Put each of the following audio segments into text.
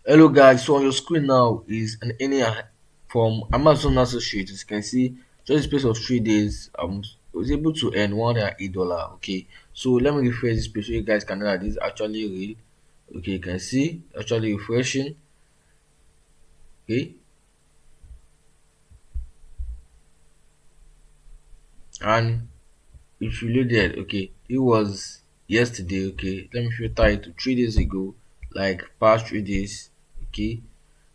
Hello guys, so on your screen now is an earning from Amazon Associates. As you can see, just in space of 3 days, I was able to earn $108. Okay, so let me refresh this page so you guys can know that this is actually real. Okay, you can see actually refreshing. Okay, and if you loaded, okay, it was yesterday. Okay, let me filter it to 3 days ago, like past 3 days. Okay,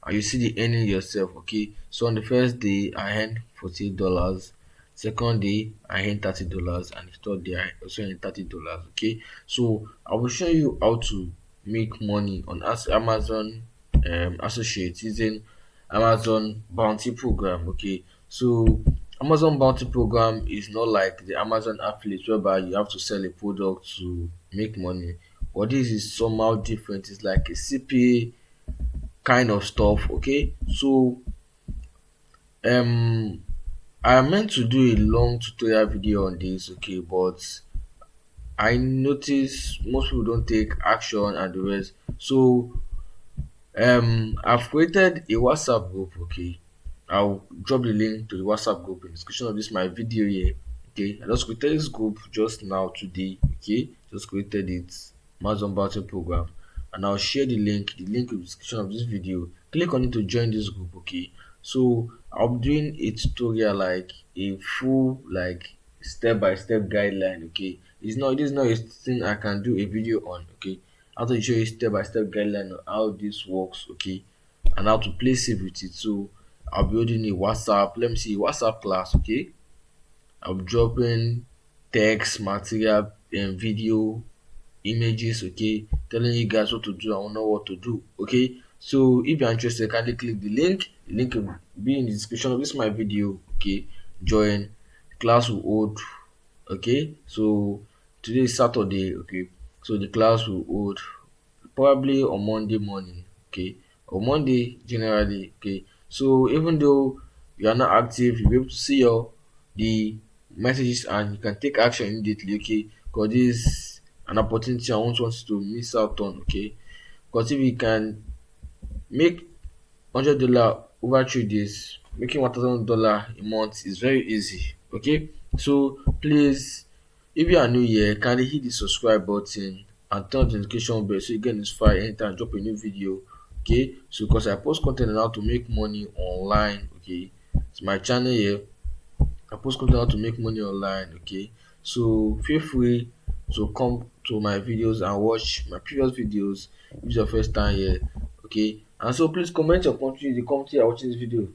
and you see the earning yourself. Okay, so on the first day I earned $48, second day I earned $30, and the third day I also earned $30. Okay, so I will show you how to make money on Amazon associates using Amazon bounty program. Okay, so Amazon bounty program is not like the Amazon affiliate whereby you have to sell a product to make money, but this is somehow different. It's like a CPA kind of stuff. Okay, so um I meant to do a long tutorial video on this. Okay, but I notice most people don't take action and the rest. So I've created a WhatsApp group. Okay, I'll drop the link to the WhatsApp group in the description of this my video here. Okay, I just created this group just now today. Okay, just created it, Amazon Bounty Program, and I'll share the link. The link in the description of this video. Click on it to join this group. Okay, so I'll be doing a tutorial, like a full like step by step guideline. Okay, this is not a thing I can do a video on. Okay, how to show you step by step guideline on how this works. Okay, and how to play safe with it. So I'll be holding a WhatsApp, let me see, WhatsApp class. Okay, I'll be dropping text material and video images. Okay, telling you guys what to do and know what to do. Okay, so if you're interested, kindly click the link will be in the description of this my video. Okay, join, class will hold. Okay, so today is Saturday. Okay, so the class will hold probably on Monday morning. Okay, or Monday generally. Okay, so even though you are not active, you'll be able to see your the messages and you can take action immediately. Okay, because this is an opportunity I won't want you to miss out on. Okay, because if you can make $100 over 3 days, making $1,000 a month is very easy. Okay, so please, if you are new here, kindly hit the subscribe button and turn on the notification bell so you get notified anytime I drop a new video. Okay, so because I post content on how to make money online. Okay, it's my channel here. I post content how to make money online. Okay, so feel free to come to my videos and watch my previous videos if it's your first time here. Okay, and so please comment your country, the country you're watching this video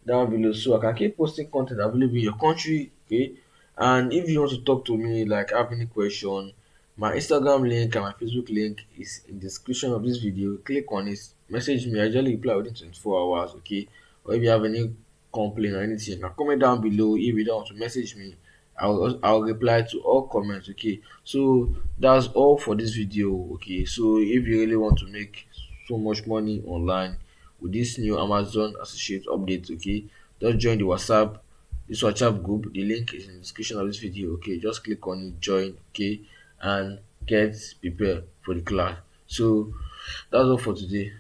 down below so I can keep posting content available in your country. Okay, and if you want to talk to me, like have any question, my Instagram link and my Facebook link is in the description of this video. Click on it, message me. I usually reply within 24 hours. Okay, or if you have any complaint or anything, you can comment down below. If you don't want to message me, I'll reply to all comments. Okay, so that's all for this video. Okay, so if you really want to make so much money online with this new Amazon associate update, okay, just join the WhatsApp group. The link is in the description of this video. Okay, just click on it, join. Okay, and get prepared for the class. So that's all for today.